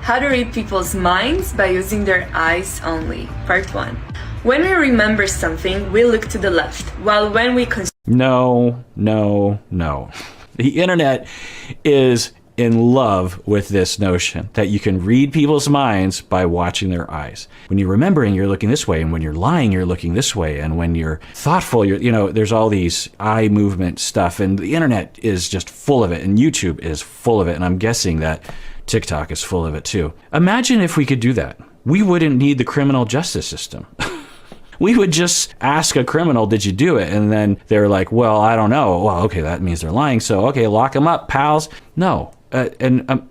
How to read people's minds by using their eyes only. Part 1. When we remember something, we look to the left, while when we No. The internet is in love with this notion that you can read people's minds by watching their eyes. When you're remembering, you're looking this way, and when you're lying, you're looking this way, and when you're thoughtful, there's all these eye movement stuff, and the internet is just full of it, and YouTube is full of it, and I'm guessing that TikTok is full of it too. Imagine if we could do that. We wouldn't need the criminal justice system. We would just ask a criminal, did you do it? And then they're like, well, I don't know. Well, okay, that means they're lying. So, okay, lock them up, pals. No.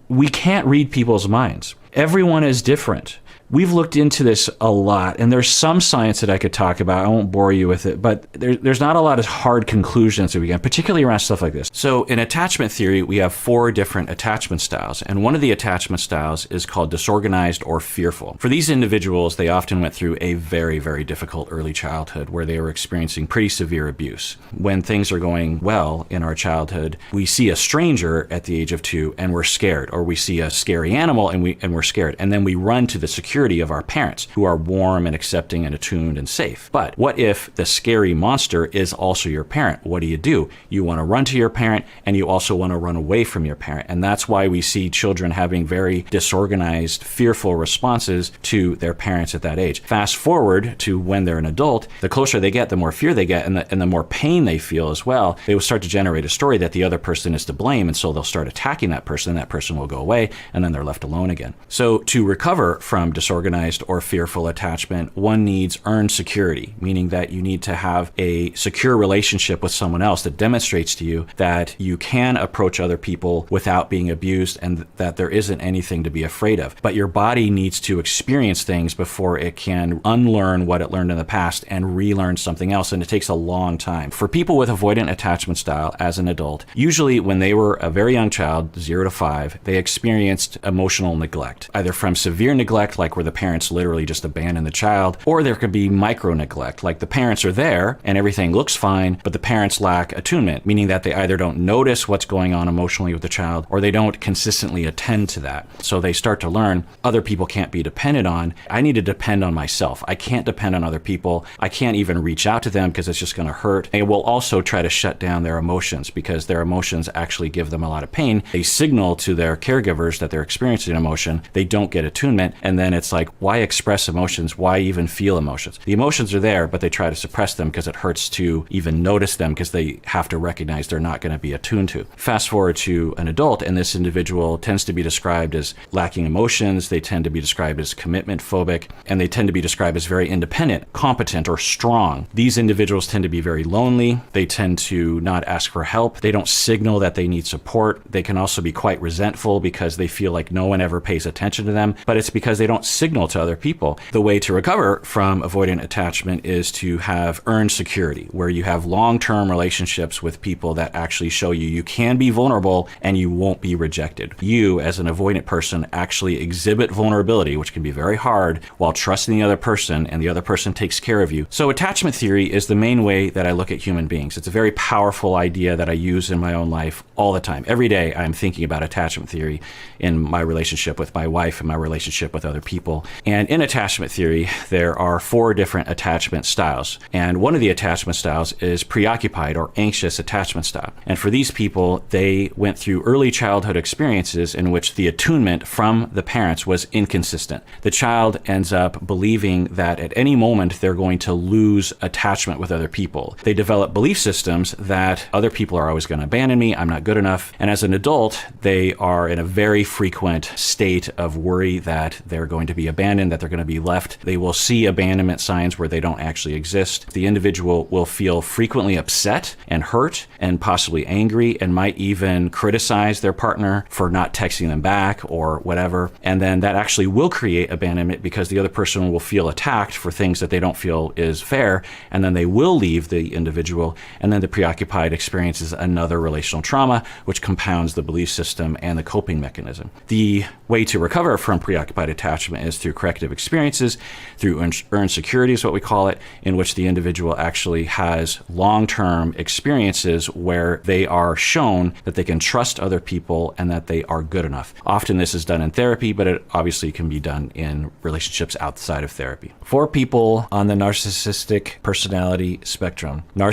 We can't read people's minds. Everyone is different. We've looked into this a lot, and there's some science that I could talk about. I won't bore you with it, but there's not a lot of hard conclusions that we get, particularly around stuff like this. So in attachment theory, we have 4 different attachment styles, and one of the attachment styles is called disorganized or fearful. For these individuals, they often went through a very, very difficult early childhood where they were experiencing pretty severe abuse. When things are going well in our childhood, we see a stranger at the age of 2 and we're scared, or we see a scary animal and we're scared, and then we run to the security of our parents, who are warm and accepting and attuned and safe. But what if the scary monster is also your parent? What do? You want to run to your parent, and you also want to run away from your parent. And that's why we see children having very disorganized, fearful responses to their parents at that age. Fast forward to when they're an adult, the closer they get, the more fear they get, and the more pain they feel as well. They will start to generate a story that the other person is to blame, and so they'll start attacking that person. That person will go away, and then they're left alone again. So to recover from disorganized or fearful attachment, one needs earned security, meaning that you need to have a secure relationship with someone else that demonstrates to you that you can approach other people without being abused, and that there isn't anything to be afraid of. But your body needs to experience things before it can unlearn what it learned in the past and relearn something else, and it takes a long time. For people with avoidant attachment style as an adult, usually when they were a very young child, 0 to 5, they experienced emotional neglect, either from severe neglect, like where the parents literally just abandon the child, or there could be micro neglect, like the parents are there and everything looks fine, but the parents lack attunement, meaning that they either don't notice what's going on emotionally with the child, or they don't consistently attend to that. So they start to learn other people can't be depended on. I need to depend on myself. I can't depend on other people. I can't even reach out to them because it's just going to hurt. They will also try to shut down their emotions because their emotions actually give them a lot of pain. They signal to their caregivers that they're experiencing emotion. They don't get attunement, and then it's like, why express emotions? Why even feel emotions? The emotions are there, but they try to suppress them because it hurts to even notice them, because they have to recognize they're not going to be attuned to. Fast forward to an adult, and this individual tends to be described as lacking emotions. They tend to be described as commitment phobic, and they tend to be described as very independent, competent, or strong. These individuals tend to be very lonely. They tend to not ask for help. They don't signal that they need support. They can also be quite resentful because they feel like no one ever pays attention to them, but it's because they don't signal to other people. The way to recover from avoidant attachment is to have earned security, where you have long-term relationships with people that actually show you can be vulnerable and you won't be rejected. You, as an avoidant person, actually exhibit vulnerability, which can be very hard, while trusting the other person, and the other person takes care of you. So attachment theory is the main way that I look at human beings. It's a very powerful idea that I use in my own life all the time. Every day I'm thinking about attachment theory in my relationship with my wife and my relationship with other people. And in attachment theory, there are 4 different attachment styles. And one of the attachment styles is preoccupied or anxious attachment style. And for these people, they went through early childhood experiences in which the attunement from the parents was inconsistent. The child ends up believing that at any moment they're going to lose attachment with other people. They develop belief systems that other people are always going to abandon me, I'm not good enough. And as an adult, they are in a very frequent state of worry that they're going to be abandoned, that they're going to be left. They will see abandonment signs where they don't actually exist. The individual will feel frequently upset and hurt and possibly angry, and might even criticize their partner for not texting them back or whatever. And then that actually will create abandonment because the other person will feel attacked for things that they don't feel is fair, and then they will leave the individual, and then the preoccupied experiences another relational trauma, which compounds the belief system and the coping mechanism. The way to recover from preoccupied attachment is through corrective experiences, through earned security is what we call it, in which the individual actually has long-term experiences where they are shown that they can trust other people and that they are good enough. Often this is done in therapy, but it obviously can be done in relationships outside of therapy. For people on the narcissistic personality spectrum, I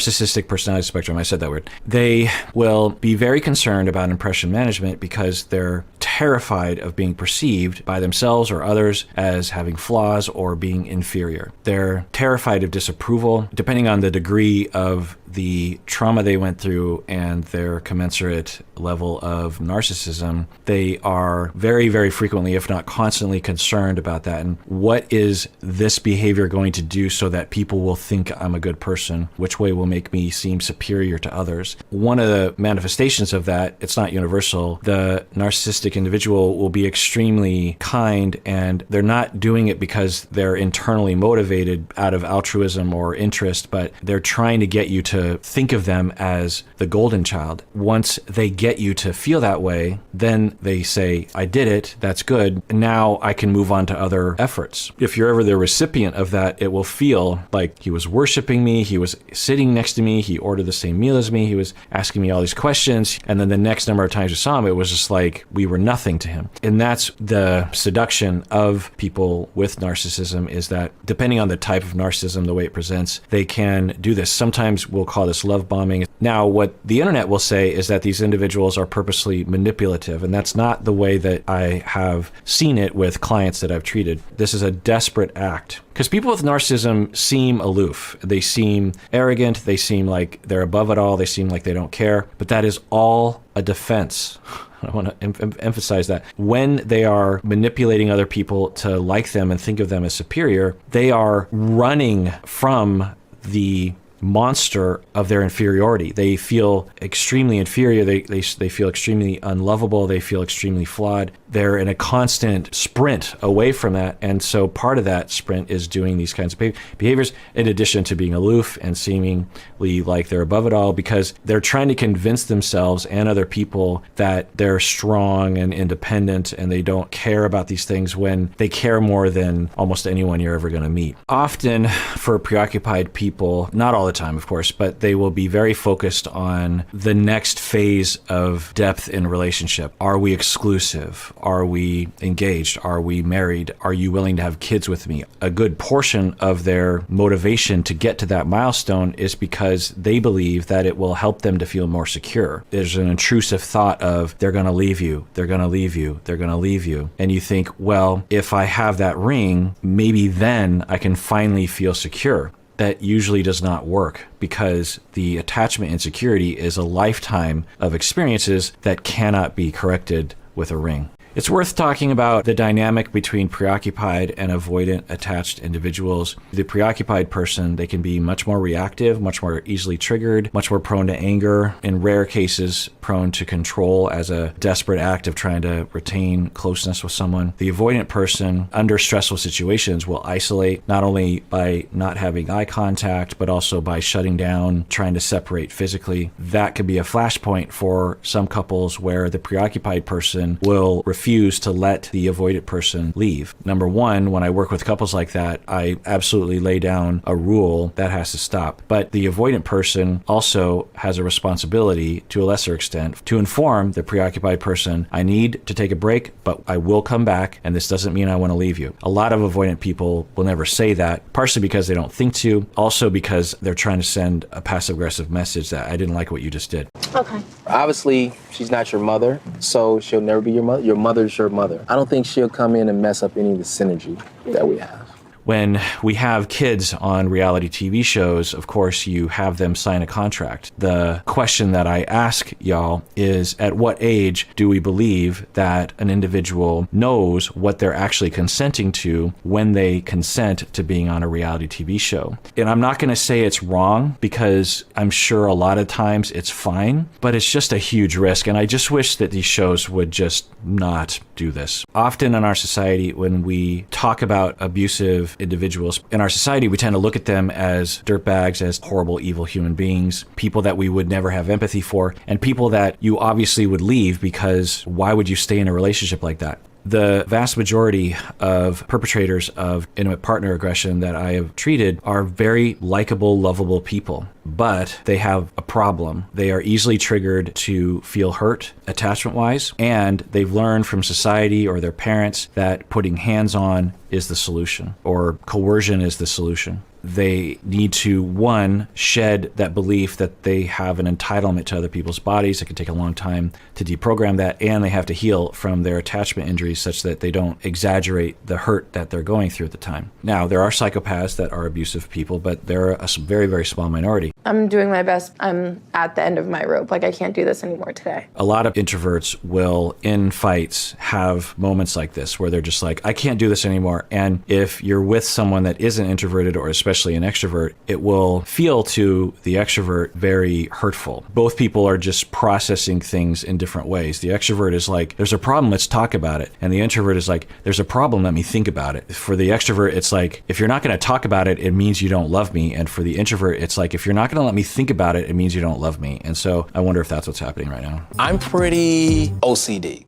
said that word, they will be very concerned about impression management because they're terrified of being perceived by themselves or others as having flaws or being inferior. They're terrified of disapproval, depending on the degree of the trauma they went through and their commensurate level of narcissism. They are very, very frequently, if not constantly, concerned about that. And what is this behavior going to do so that people will think I'm a good person? Which way will make me seem superior to others? One of the manifestations of that, it's not universal, the narcissistic individual will be extremely kind, and they're not doing it because they're internally motivated out of altruism or interest, but they're trying to get you to think of them as the golden child. Once they get you to feel that way, then they say, I did it, that's good, now I can move on to other efforts. If you're ever the recipient of that, it will feel like he was worshiping me, he was sitting next to me, he ordered the same meal as me, he was asking me all these questions, and then the next number of times you saw him, it was just like we were nothing to him. And that's the seduction of people with narcissism, is that depending on the type of narcissism, the way it presents, they can do this. Sometimes we'll call this love bombing. Now, what the internet will say is that these individuals are purposely manipulative, and that's not the way that I have seen it with clients that I've treated. This is a desperate act. Because people with narcissism seem aloof. They seem arrogant. They seem like they're above it all. They seem like they don't care. But that is all a defense. I want to emphasize that. When they are manipulating other people to like them and think of them as superior, they are running from the monster of their inferiority. They feel extremely inferior. They feel extremely unlovable. They feel extremely flawed. They're in a constant sprint away from that. And so part of that sprint is doing these kinds of behaviors, in addition to being aloof and seemingly like they're above it all, because they're trying to convince themselves and other people that they're strong and independent and they don't care about these things, when they care more than almost anyone you're ever going to meet. Often for preoccupied people, not all the time, of course, but they will be very focused on the next phase of depth in relationship. Are we exclusive? Are we engaged? Are we married? Are you willing to have kids with me? A good portion of their motivation to get to that milestone is because they believe that it will help them to feel more secure. There's an intrusive thought of, they're going to leave you, they're going to leave you, they're going to leave you. And you think, well, if I have that ring, maybe then I can finally feel secure. That usually does not work, because the attachment insecurity is a lifetime of experiences that cannot be corrected with a ring. It's worth talking about the dynamic between preoccupied and avoidant attached individuals. The preoccupied person, they can be much more reactive, much more easily triggered, much more prone to anger, in rare cases prone to control as a desperate act of trying to retain closeness with someone. The avoidant person, under stressful situations, will isolate, not only by not having eye contact, but also by shutting down, trying to separate physically. That could be a flashpoint for some couples where the preoccupied person will refuse to let the avoidant person leave. Number one, when I work with couples like that, I absolutely lay down a rule that has to stop. But the avoidant person also has a responsibility, to a lesser extent, to inform the preoccupied person, I need to take a break, but I will come back, and this doesn't mean I want to leave you. A lot of avoidant people will never say that, partially because they don't think to, also because they're trying to send a passive-aggressive message that I didn't like what you just did. Okay. Obviously, she's not your mother, so she'll never be your mother. Your mother's your mother. I don't think she'll come in and mess up any of the synergy that we have. When we have kids on reality TV shows, of course, you have them sign a contract. The question that I ask y'all is, at what age do we believe that an individual knows what they're actually consenting to when they consent to being on a reality TV show? And I'm not going to say it's wrong, because I'm sure a lot of times it's fine, but it's just a huge risk. And I just wish that these shows would just not do this. Often in our society, when we talk about abusive individuals in our society, we tend to look at them as dirtbags, as horrible, evil human beings, people that we would never have empathy for, and people that you obviously would leave, because why would you stay in a relationship like that? The vast majority of perpetrators of intimate partner aggression that I have treated are very likable, lovable people, but they have a problem. They are easily triggered to feel hurt attachment-wise, and they've learned from society or their parents that putting hands on is the solution, or coercion is the solution. They need to, one, shed that belief that they have an entitlement to other people's bodies. It can take a long time to deprogram that, and they have to heal from their attachment injuries such that they don't exaggerate the hurt that they're going through at the time. Now, there are psychopaths that are abusive people, but they're a very, very small minority. I'm doing my best. I'm at the end of my rope. Like, I can't do this anymore today. A lot of introverts will, in fights, have moments like this where they're just like, I can't do this anymore. And if you're with someone that isn't introverted, or especially an extrovert, it will feel to the extrovert very hurtful. Both people are just processing things in different ways. The extrovert is like, there's a problem, let's talk about it. And the introvert is like, there's a problem, let me think about it. For the extrovert, it's like, if you're not going to talk about it, it means you don't love me. And for the introvert, it's like, if you're not going to let me think about it, it means you don't love me. And so I wonder if that's what's happening right now. I'm pretty OCD.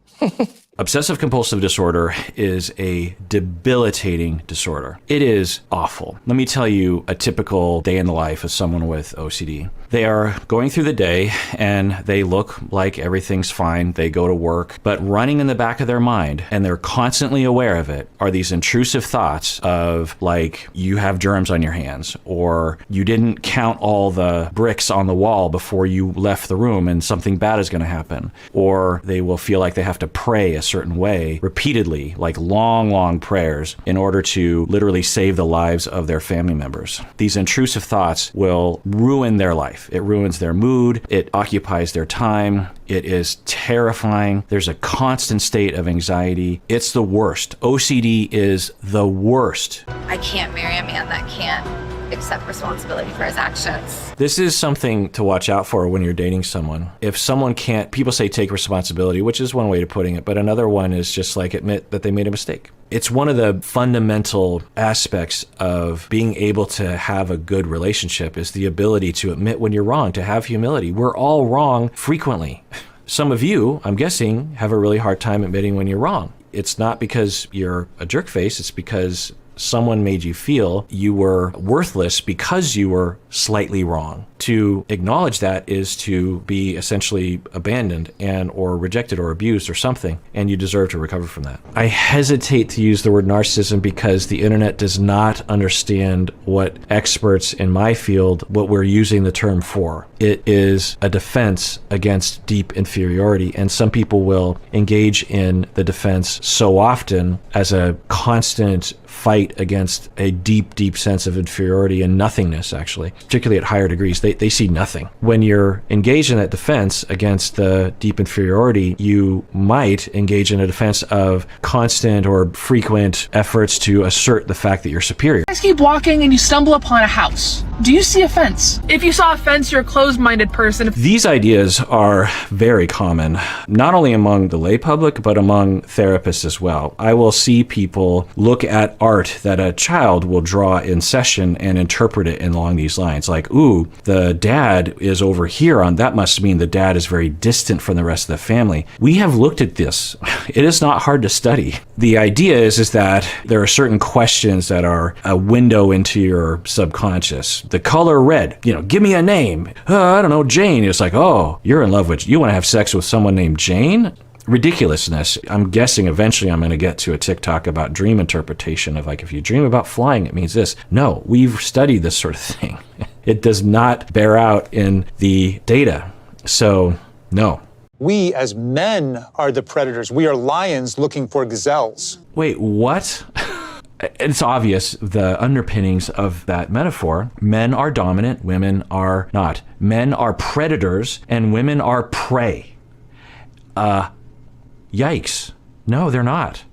Obsessive compulsive disorder is a debilitating disorder. It is awful. Let me tell you a typical day in the life of someone with OCD. They are going through the day and they look like everything's fine. They go to work, but running in the back of their mind, and they're constantly aware of it, are these intrusive thoughts of like, you have germs on your hands, or you didn't count all the bricks on the wall before you left the room and something bad is going to happen. Or they will feel like they have to pray a certain way repeatedly, like long prayers, in order to literally save the lives of their family members. These intrusive thoughts will ruin their life. It ruins their mood. It occupies their time. It is terrifying. There's a constant state of anxiety. It's the worst. OCD is the worst. I can't marry a man that can't accept responsibility for his actions. This is something to watch out for when you're dating someone. If someone can't, people say take responsibility, which is one way of putting it, but another one is just like admit that they made a mistake. It's one of the fundamental aspects of being able to have a good relationship is the ability to admit when you're wrong, to have humility. We're all wrong frequently. Some of you, I'm guessing, have a really hard time admitting when you're wrong. It's not because you're a jerk face, it's because someone made you feel you were worthless because you were slightly wrong. To acknowledge that is to be essentially abandoned and or rejected or abused or something, and you deserve to recover from that. I hesitate to use the word narcissism because the internet does not understand what experts in my field, what we're using the term for. It is a defense against deep inferiority, and some people will engage in the defense so often as a constant fight against a deep sense of inferiority and nothingness, actually, particularly at higher degrees. They see nothing. When you're engaged in that defense against the deep inferiority, you might engage in a defense of constant or frequent efforts to assert the fact that you're superior. You guys keep walking and you stumble upon a house. Do you see a fence? If you saw a fence, you're a closed-minded person. These ideas are very common, not only among the lay public, but among therapists as well. I will see people look at art that a child will draw in session and interpret it along these lines. Like, ooh, the dad is over here on that must mean the dad is very distant from the rest of the family. We have looked at this. It is not hard to study. The idea is that there are certain questions that are a window into your subconscious. The color red, give me a name. I don't know, Jane. It's like, oh, you're in love with, you want to have sex with someone named Jane? Ridiculousness. I'm guessing eventually I'm going to get to a TikTok about dream interpretation of like, if you dream about flying, it means this. No, we've studied this sort of thing. It does not bear out in the data. So, no. We as men are the predators. We are lions looking for gazelles. Wait, what? It's obvious the underpinnings of that metaphor. Men are dominant, women are not. Men are predators and women are prey. Yikes. No, they're not.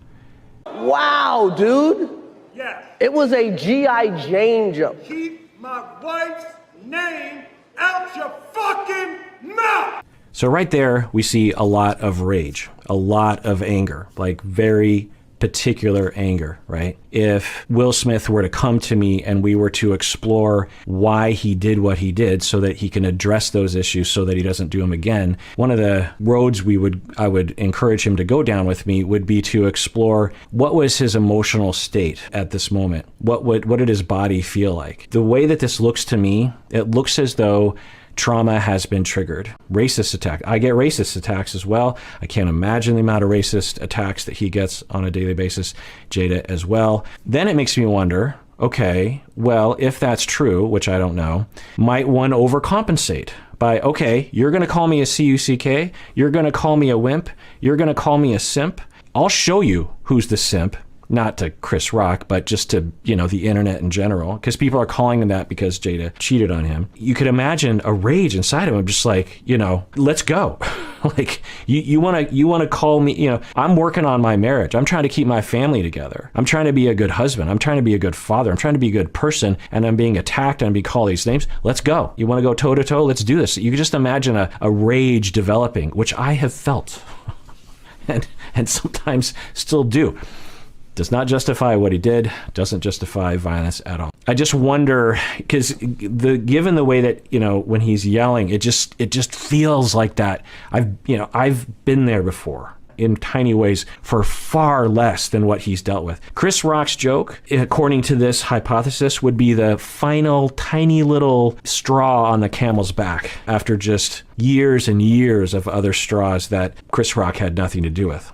Wow, dude. Yes. It was a G.I. Jane jump. Keep my wife's name out your fucking mouth. So right there, we see a lot of rage, a lot of anger, like very particular anger, right? If Will Smith were to come to me and we were to explore why he did what he did so that he can address those issues so that he doesn't do them again, one of the roads I would encourage him to go down with me would be to explore what was his emotional state at this moment. What did his body feel like? The way that this looks to me, it looks as though trauma has been triggered. Racist attack. I get racist attacks as well. I can't imagine the amount of racist attacks that he gets on a daily basis. Jada as well. Then it makes me wonder, okay, well, if that's true, which I don't know, might one overcompensate by, okay, you're going to call me a CUCK, you're going to call me a wimp, you're going to call me a simp. I'll show you who's the simp. Not to Chris Rock, but just to, the internet in general, because people are calling him that because Jada cheated on him. You could imagine a rage inside of him, just like, let's go. Like, you want to call me, I'm working on my marriage. I'm trying to keep my family together. I'm trying to be a good husband. I'm trying to be a good father. I'm trying to be a good person, and I'm being attacked and being called these names. Let's go. You want to go toe to toe? Let's do this. You can just imagine a rage developing, which I have felt and sometimes still do. Does not justify what he did, doesn't justify violence at all. I just wonder, because given the way that, when he's yelling, it just feels like that. I've been there before in tiny ways for far less than what he's dealt with. Chris Rock's joke, according to this hypothesis, would be the final tiny little straw on the camel's back after just years and years of other straws that Chris Rock had nothing to do with.